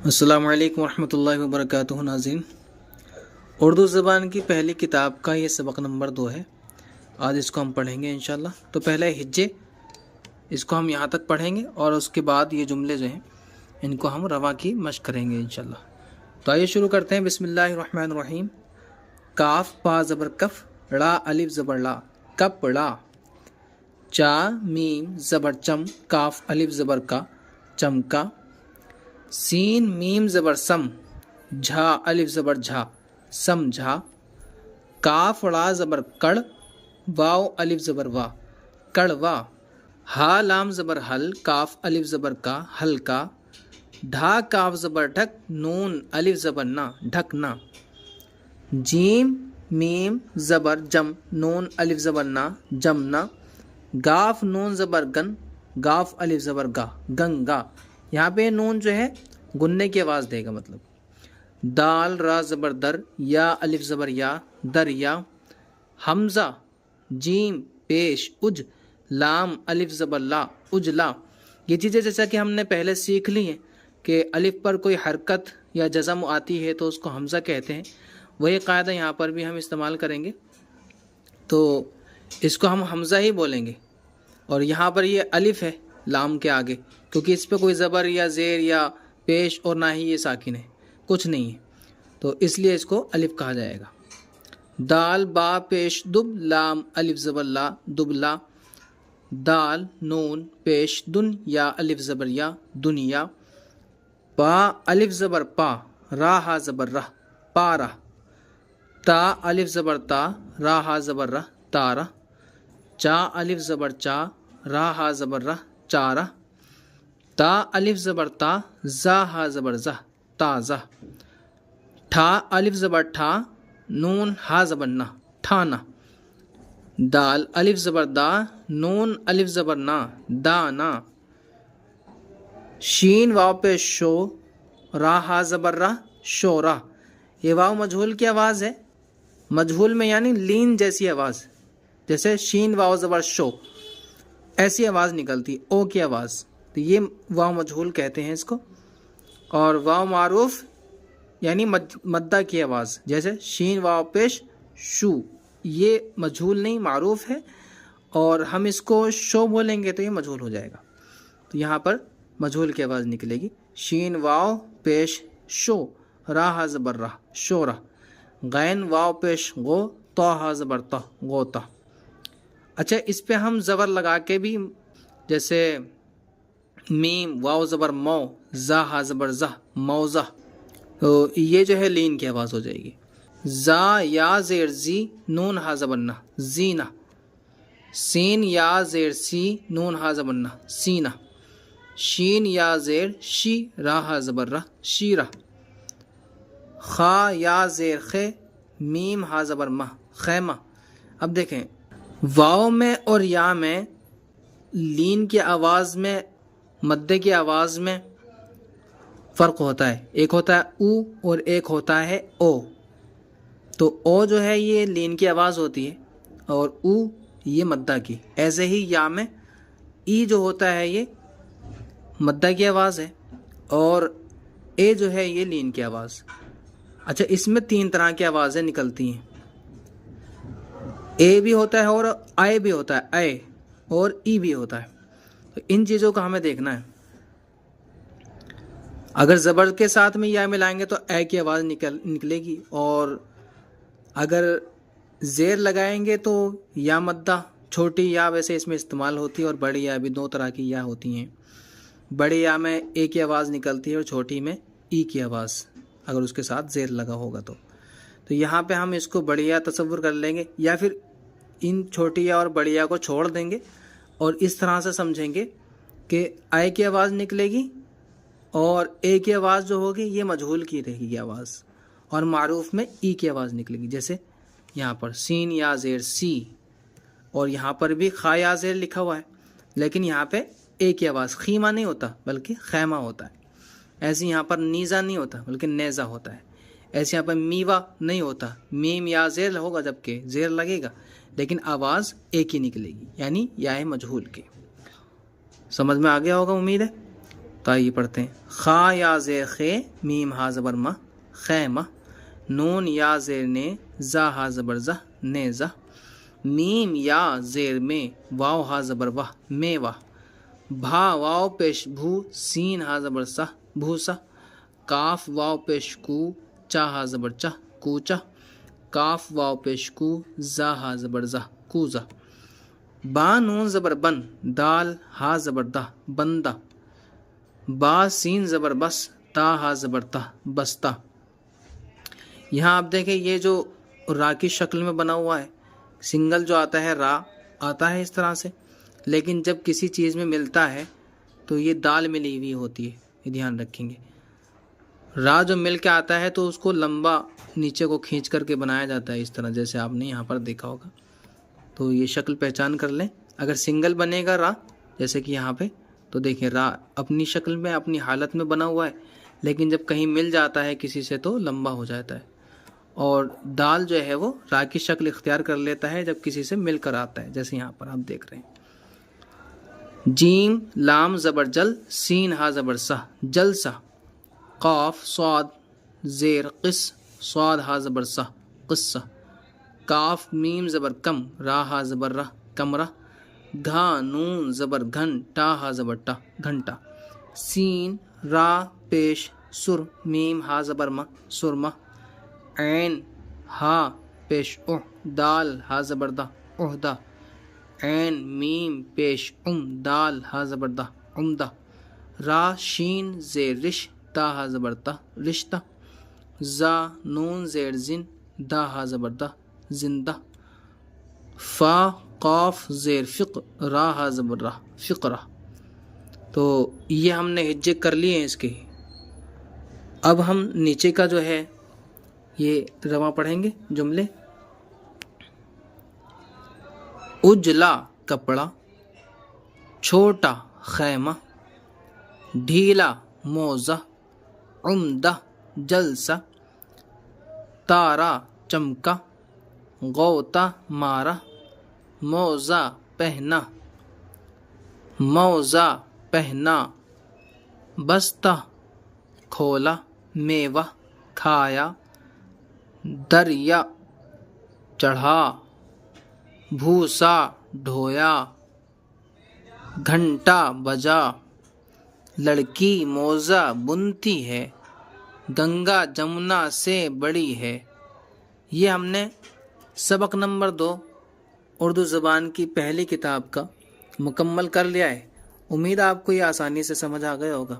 السلام علیکم ورحمۃ اللہ وبرکاتہ ناظرین، اردو زبان کی پہلی کتاب کا یہ سبق نمبر 2 ہے۔ آج اس کو ہم پڑھیں گے انشاءاللہ۔ تو پہلے ہجے، اس کو ہم یہاں تک پڑھیں گے اور اس کے بعد یہ جملے جو ہیں ان کو ہم رواں کی مشق کریں گے انشاءاللہ۔ تو آئیے شروع کرتے ہیں۔ بسم اللہ الرحمن الرحیم۔ کاف پا زبر کف، ڑا الف زبر لا، کپڑا۔ چا میم زبر چم، کاف الف زبر کا، چمکا۔ سین میم زبر سم، جھا الف زبر جھا، سمجھا۔ کاف ڑا زبر کڑ، واو الف زبر وا، کڑوا۔ ہا لام زبر حل، کاف الف زبر کا، ہلکا۔ ڈھا کاف زبر ڈھک، نون الف زبر نا، ڈھکنا۔ جیم میم زبر جم، نون الف زبر نا، جمنا۔ گاف نون زبر گن، گاف الف زبر گا، گنگا۔ یہاں پہ نون جو ہے گننے کی آواز دے گا مطلب۔ دال را زبر در، یا الف زبر یا، دریا۔ حمزہ جیم پیش اج، لام الف زبر لا، اجلا۔ یہ چیزیں جیسا کہ ہم نے پہلے سیکھ لی ہیں کہ الف پر کوئی حرکت یا جزم آتی ہے تو اس کو حمزہ کہتے ہیں، وہی قاعدہ یہاں پر بھی ہم استعمال کریں گے۔ تو اس کو ہم حمزہ ہی بولیں گے، اور یہاں پر یہ الف ہے لام کے آگے، کیونکہ اس پہ کوئی زبر یا زیر یا پیش اور نہ ہی یہ ساکن ہے، کچھ نہیں ہے، تو اس لیے اس کو الف کہا جائے گا۔ دال با پیش دب، لام الف زبر لا، دبلا۔ دال نون پیش دن، یا الف زبر یا، دنیا۔ پا الف زبر پا، را ہا زبر رہ، پارا۔ تا الف زبر تا، را ہا زبر رہ، تارا۔ چا الف زبر چا، را ہا زبر رہ، چارا۔ تا الف زبر تا، زا ہا زبر زہ، تازہ۔ ٹھا الف زبر ٹھا، نون ہا زبر نہ، ٹھانا۔ دال الف زبر دا، نون الف زبر نا، دانا۔ شین واو پہ شو، را ہا زبر را، شورا۔ یہ واو مجہول کی آواز ہے، مجہول میں یعنی لین جیسی آواز، جیسے شین واو زبر شو ایسی آواز نکلتی، او کی آواز، تو یہ واو مجہول کہتے ہیں اس کو۔ اور واو معروف یعنی مدہ کی آواز، جیسے شین واو پیش شو، یہ مجہول نہیں معروف ہے، اور ہم اس کو شو بولیں گے تو یہ مجہول ہو جائے گا، تو یہاں پر مجہول کی آواز نکلے گی۔ شین واو پیش شو، راہ زبر راہ، شورہ۔ غین واو پیش غو، توہا زبر تہ، غوطہ۔ اچھا، اس پہ ہم زبر لگا کے بھی، جیسے میم واو زبر مو، زا ہا زبر زہ، موزہ، تو یہ جو ہے لین کی آواز ہو جائے گی۔ زا یا زیر زی، نون ہا زبر نہ، زینہ۔ سین یا زیر سی، نون ہا زبر نہ، سینہ۔ شین یا زیر شی، را ہا زبر رہ، شیرہ۔ خا یا زیر خے، میم ہا زبر مہ، خیمہ۔ اب دیکھیں، واو میں اور یا میں لین کی آواز میں، مدے کی آواز میں فرق ہوتا ہے، ایک ہوتا ہے او اور ایک ہوتا ہے او۔ تو او جو ہے یہ لین کی آواز ہوتی ہے، اور او یہ مدہ کی۔ ایسے ہی یا میں ای جو ہوتا ہے یہ مدہ کی آواز ہے، اور اے جو ہے یہ لین کی آواز۔ اچھا، اس میں 3 طرح کی آوازیں نکلتی ہیں، اے بھی ہوتا ہے اور آئے بھی ہوتا ہے، اے اور ای بھی ہوتا ہے، تو ان چیزوں کا ہمیں دیکھنا ہے۔ اگر زبر کے ساتھ میں یا ملائیں گے تو اے کی آواز نکلے گی، اور اگر زیر لگائیں گے تو یا مدہ، چھوٹی یا ویسے اس میں استعمال ہوتی ہے، اور بڑی یا بھی 2 طرح کی یا ہوتی ہیں۔ بڑی یا میں اے کی آواز نکلتی ہے، اور چھوٹی میں ای کی آواز، اگر اس کے ساتھ زیر لگا ہوگا تو یہاں پہ ہم اس کو بڑی یا تصور کر لیں گے، یا پھر ان چھوٹی یا اور بڑی یا کو چھوڑ دیں گے، اور اس طرح سے سمجھیں گے کہ آئے کی آواز نکلے گی، اور اے کی آواز جو ہوگی یہ مجہول کی رہے گی آواز، اور معروف میں ای کی آواز نکلے گی، جیسے یہاں پر سین یا زیر سی، اور یہاں پر بھی خا یا زیر لکھا ہوا ہے، لیکن یہاں پہ اے کی آواز، خیمہ نہیں ہوتا بلکہ خیمہ ہوتا ہے۔ ایسے یہاں پر نیزہ نہیں ہوتا بلکہ نیزہ ہوتا ہے۔ ایسے یہاں پر میوہ نہیں ہوتا، میم یا زیر ہوگا، جبکہ زیر لگے گا لیکن آواز ایک ہی نکلے گی، یعنی یا مجہول کی۔ سمجھ میں آ گیا ہوگا امید ہے۔ تو آئیے پڑھتے ہیں. خا یا زیر خے میم ہا زبر مہ خیمہ. نون یا زیر نے زا ہا زبر زہ نیزہ. میم یا زیر میں واو ہا زبر واہ میں واہ. بھا واو پیش بھو سین ہا زبر سہ بھوسا. کاف واو پیش کو چا ہا زبر چہ کوچا. کاف واو پیش کو زا ہا زبر زہ کوزا. با نون زبر بن دال ہا زبر دہ بندہ. با سین زبر بس تا ہا زبر تہ بستہ. یہاں آپ دیکھیں یہ جو را کی شکل میں بنا ہوا ہے، سنگل جو آتا ہے را آتا ہے اس طرح سے، لیکن جب کسی چیز میں ملتا ہے تو یہ دال ملی ہوئی ہوتی ہے، یہ دھیان رکھیں گے. را جو مل کے آتا ہے تو اس کو لمبا نیچے کو کھینچ کر کے بنایا جاتا ہے اس طرح، جیسے آپ نے یہاں پر دیکھا ہوگا. تو یہ شکل پہچان کر لیں. اگر سنگل بنے گا را جیسے کہ یہاں پہ، تو دیکھیں را اپنی شکل میں اپنی حالت میں بنا ہوا ہے، لیکن جب کہیں مل جاتا ہے کسی سے تو لمبا ہو جاتا ہے. اور دال جو ہے وہ را کی شکل اختیار کر لیتا ہے جب کسی سے مل کر آتا ہے، جیسے یہاں پر آپ دیکھ رہے ہیں. جیم لام زبر جل سین ہا زبر سہ جلسہ. قاف صاد زیر قص صاد ہا زبر سہ قصہ. کاف میم زبر کم را ہا زبر رہ کمرہ. گھا نون زبر گھن ٹا ہا زبر ٹا گھنٹا. سین را پیش سر میم ہا زبر مہ سرمہ. عین ہا پیش دال ہا زبر دہ عہدہ. عین میم پیش دال ہا زبر دہ عمدہ. را شین زیر رش تا ہا زبر تہ رشتہ. زا نون زیر زن دا ہا زبر دہ زندہ. فا قاف زیر فق را ہا زبر رہ فقرہ. تو یہ ہم نے ہجے کر لیے ہیں اس کے. اب ہم نیچے کا جو ہے یہ رواں پڑھیں گے جملے. اجلا کپڑا. چھوٹا خیمہ. ڈھیلا موزہ. عمدہ جلسہ. تارا چمکا. غوطہ مارا. موزہ پہنا. موزہ پہنا. بستہ کھولا. میوہ کھایا. دریا چڑھا. بھوسا ڈھویا. گھنٹا بجا. لڑکی موزہ بنتی ہے. گنگا جمنا سے بڑی ہے. یہ ہم نے سبق نمبر 2 اردو زبان کی پہلی کتاب کا مکمل کر لیا ہے. امید آپ کو یہ آسانی سے سمجھ آ گیا ہوگا،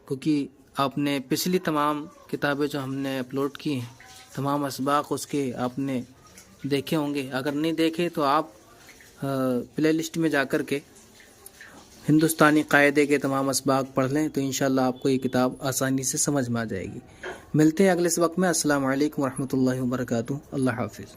کیونکہ آپ نے پچھلی تمام کتابیں جو ہم نے اپلوڈ کی ہیں، تمام اسباق اس کے آپ نے دیکھے ہوں گے. اگر نہیں دیکھے تو آپ پلے لسٹ میں جا کر کے ہندوستانی قاعدے کے تمام اسباق پڑھ لیں، تو انشاءاللہ آپ کو یہ کتاب آسانی سے سمجھ میں آ جائے گی. ملتے ہیں اگلے سبق میں. السلام علیکم ورحمۃ اللہ وبرکاتہ. اللہ حافظ.